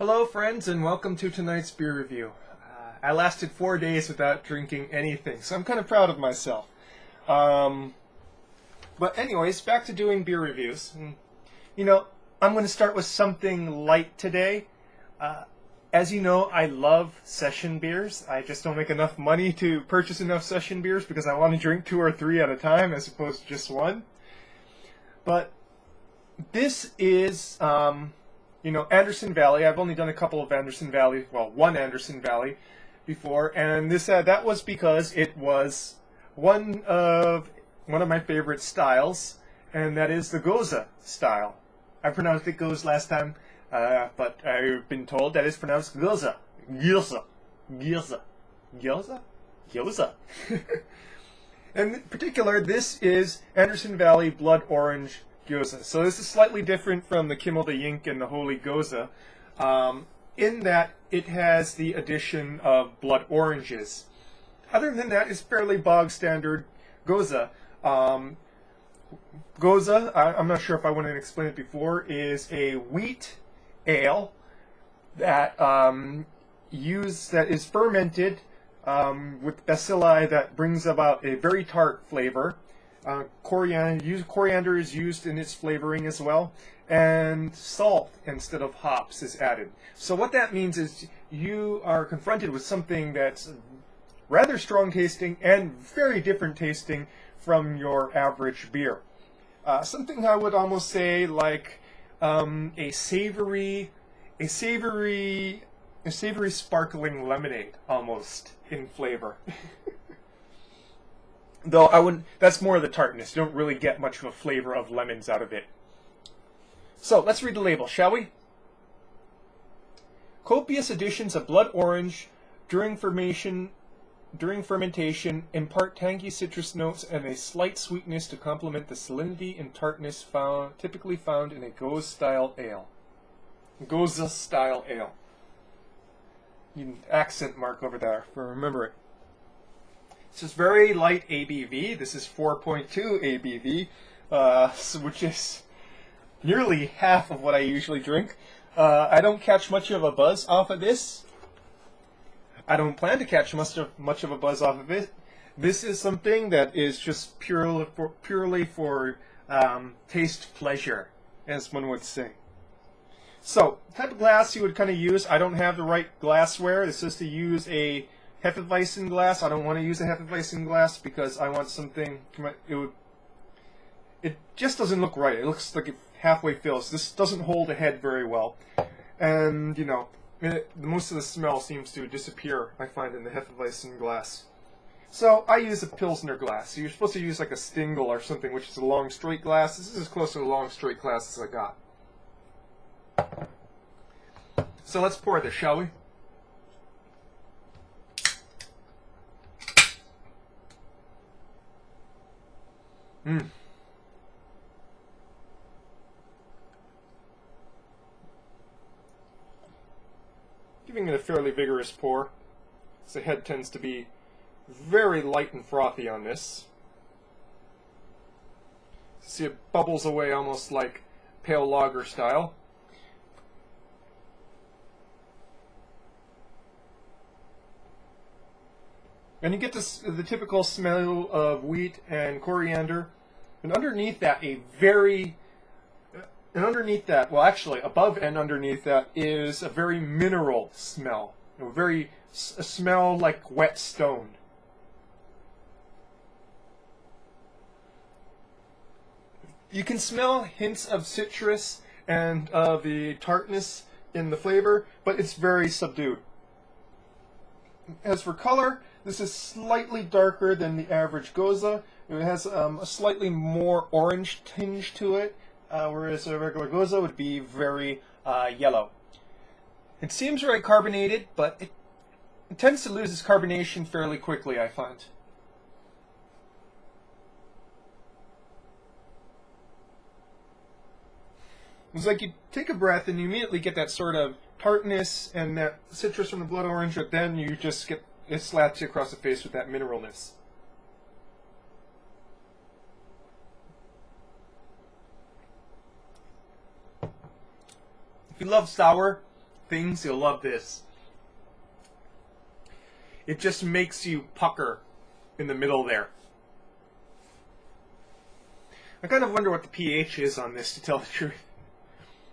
Hello friends and welcome to tonight's beer review. I lasted 4 days without drinking anything, so I'm kind of proud of myself. But anyways, back to doing beer reviews. And, I'm going to start with something light today. As you know, I love session beers. I just don't make enough money to purchase enough session beers because I want to drink 2 or 3 at a time as opposed to just one. But this is... Anderson Valley. I've only done a couple of Anderson Valley, well, one Anderson Valley before, and that was because it was one of my favorite styles, and that is the Gose style. I pronounced it Gose last time, but I've been told that it's pronounced Gose. Gose. Gose. Gose? Gose. In particular, this is Anderson Valley Blood Orange Gose. So this is slightly different from the Kimmel de Yink and the Holy Gose, in that it has the addition of blood oranges. Other than that, it's fairly bog standard Gose. Gose, I'm not sure if I wanted to explain it before, is a wheat ale that is fermented with bacilli that brings about a very tart flavor. Coriander is used in its flavoring as well, and salt instead of hops is added. So what that means is you are confronted with something that's rather strong tasting and very different tasting from your average beer. Something I would almost say like a savory sparkling lemonade almost in flavor. Though I wouldn't, that's more of the tartness. You don't really get much of a flavor of lemons out of it. So let's read the label, shall we? Copious additions of blood orange during fermentation impart tangy citrus notes and a slight sweetness to complement the salinity and tartness typically found in a Gose style ale. Gose style ale. You need an accent mark over there for remember it. This is very light ABV. This is 4.2 ABV, which is nearly half of what I usually drink. I don't catch much of a buzz off of this. I don't plan to catch much of a buzz off of it. This is something that is just purely for taste pleasure, as one would say. So, the type of glass you would kind of use, I don't have the right glassware. This is to use a Hefeweizen glass. I don't want to use a Hefeweizen glass because I want something. It just doesn't look right. It looks like it halfway fills. This doesn't hold a head very well, and most of the smell seems to disappear. I find in the Hefeweizen glass. So I use a Pilsner glass. So you're supposed to use like a Stingel or something, which is a long straight glass. This is as close to a long straight glass as I got. So let's pour this, shall we? Giving it a fairly vigorous pour. The head tends to be very light and frothy on this. See, it bubbles away almost like pale lager style. And you get the typical smell of wheat and coriander. And underneath that, well, actually, above and underneath that is a very mineral smell. A smell like wet stone. You can smell hints of citrus and of the tartness in the flavor, but it's very subdued. As for color, this is slightly darker than the average Gose. It has a slightly more orange tinge to it, whereas a regular Gose would be very yellow. It seems very carbonated, but it tends to lose its carbonation fairly quickly, I find. It's like you take a breath and you immediately get that sort of tartness and that citrus from the blood orange, but then you just get it slaps you across the face with that mineralness. If you love sour, things, you'll love this. It just makes you pucker in the middle there. I kind of wonder what the pH is on this, to tell the truth.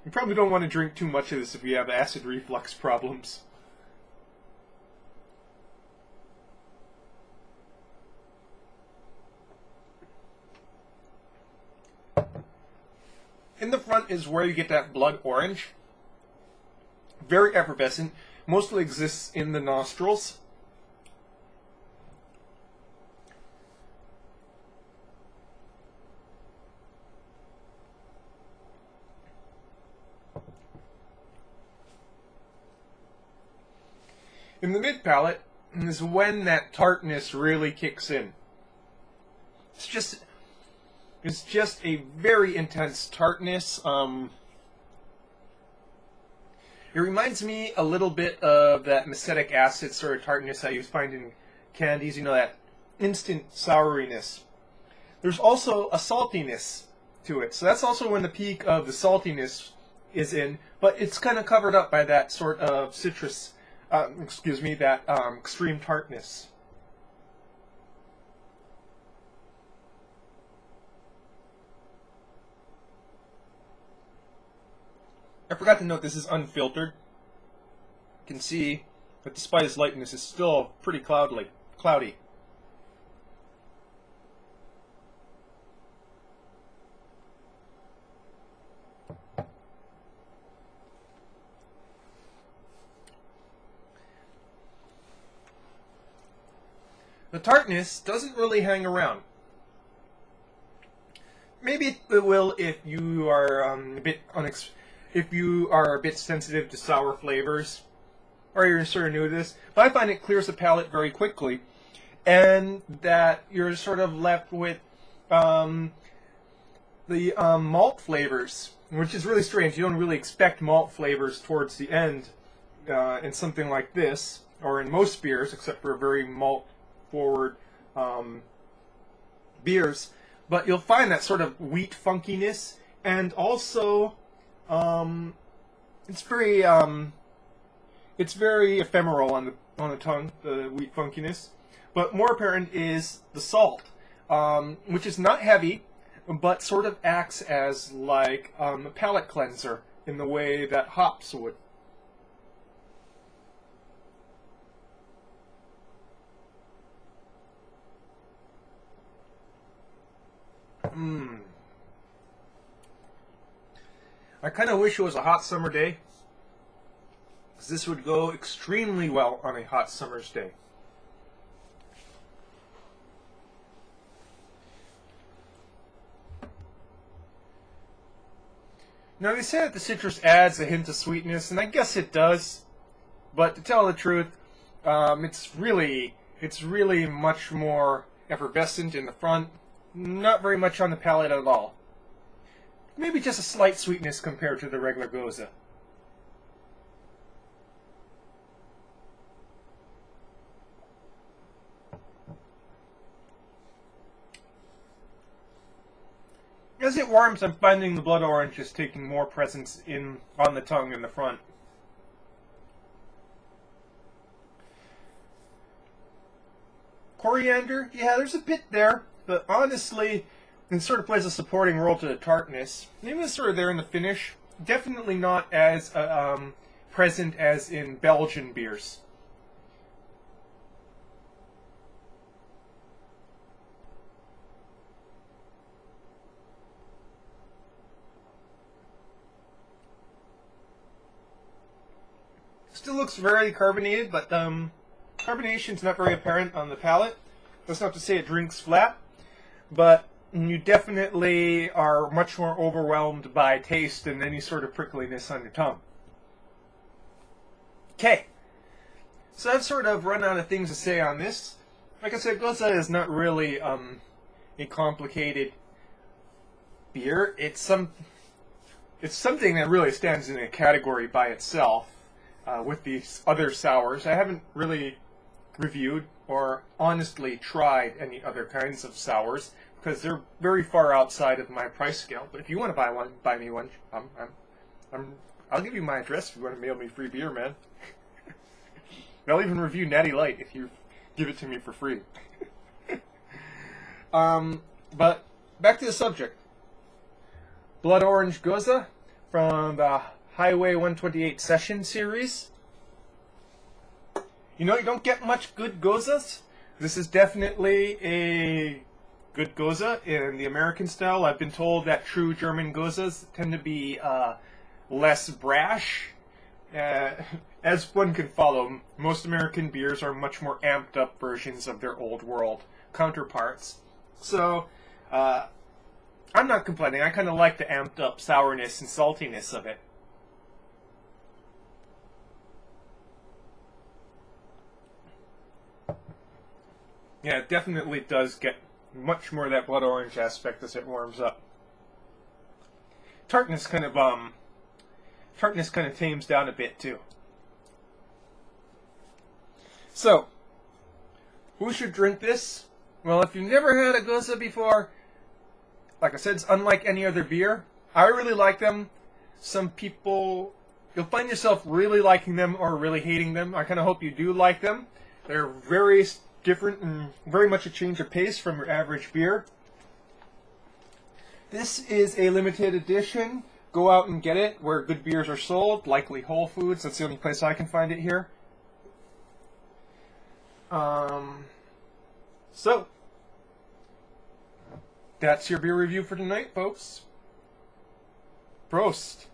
You probably don't want to drink too much of this if you have acid reflux problems. In the front is where you get that blood orange. Very effervescent. Mostly exists in the nostrils. In the mid palate is when that tartness really kicks in. It's just a very intense tartness. It reminds me a little bit of that macetic acid sort of tartness that you find in candies, you know, that instant souriness. There's also a saltiness to it, so that's also when the peak of the saltiness is in, but it's kind of covered up by that sort of citrus, that extreme tartness. I forgot to note this is unfiltered. You can see that despite its lightness, it's still pretty cloudy. The tartness doesn't really hang around. Maybe it will if you are if you are a bit sensitive to sour flavors, or you're sort of new to this. But I find it clears the palate very quickly, and that you're sort of left with the malt flavors, which is really strange. You don't really expect malt flavors towards the end in something like this, or in most beers, except for very malt-forward beers. But you'll find that sort of wheat funkiness, and also it's very ephemeral on the tongue, the wheat funkiness. But more apparent is the salt, which is not heavy, but sort of acts as like a palate cleanser in the way that hops would. I kind of wish it was a hot summer day, because this would go extremely well on a hot summer's day. Now they say that the citrus adds a hint of sweetness, and I guess it does, but to tell the truth, it's really much more effervescent in the front, not very much on the palate at all. Maybe just a slight sweetness compared to the regular Gose. As it warms, I'm finding the blood orange is taking more presence on the tongue in the front. Coriander, yeah, there's a bit there, but honestly, it sort of plays a supporting role to the tartness. Maybe it's sort of there in the finish. Definitely not as present as in Belgian beers. Still looks very carbonated, but carbonation's not very apparent on the palate. That's not to say it drinks flat, but you definitely are much more overwhelmed by taste than any sort of prickliness on your tongue. Okay, so I've sort of run out of things to say on this. Like I said, Gose is not really a complicated beer. It's something that really stands in a category by itself with these other sours. I haven't really reviewed or honestly tried any other kinds of sours, because they're very far outside of my price scale. But if you want to buy me one, I'm I'll give you my address if you want to mail me free beer, man. I'll even review Natty Light if you give it to me for free. But back to the subject. Blood Orange Gose from the Highway 128 Session series. You know, you don't get much good Goses. This is definitely a good Gose in the American style. I've been told that true German Goses tend to be less brash. As one can follow, most American beers are much more amped up versions of their old world counterparts. So, I'm not complaining. I kind of like the amped up sourness and saltiness of it. Yeah, it definitely does get much more of that blood orange aspect as it warms up. Tartness kind of tames down a bit too. So, who should drink this? Well, if you've never had a Gose before, like I said, it's unlike any other beer. I really like them. Some people, you'll find yourself really liking them or really hating them. I kind of hope you do like them. They're very different and very much a change of pace from your average beer. This is a limited edition. Go out and get it where good beers are sold, likely Whole Foods. That's the only place I can find it here. So, that's your beer review for tonight, folks. Prost.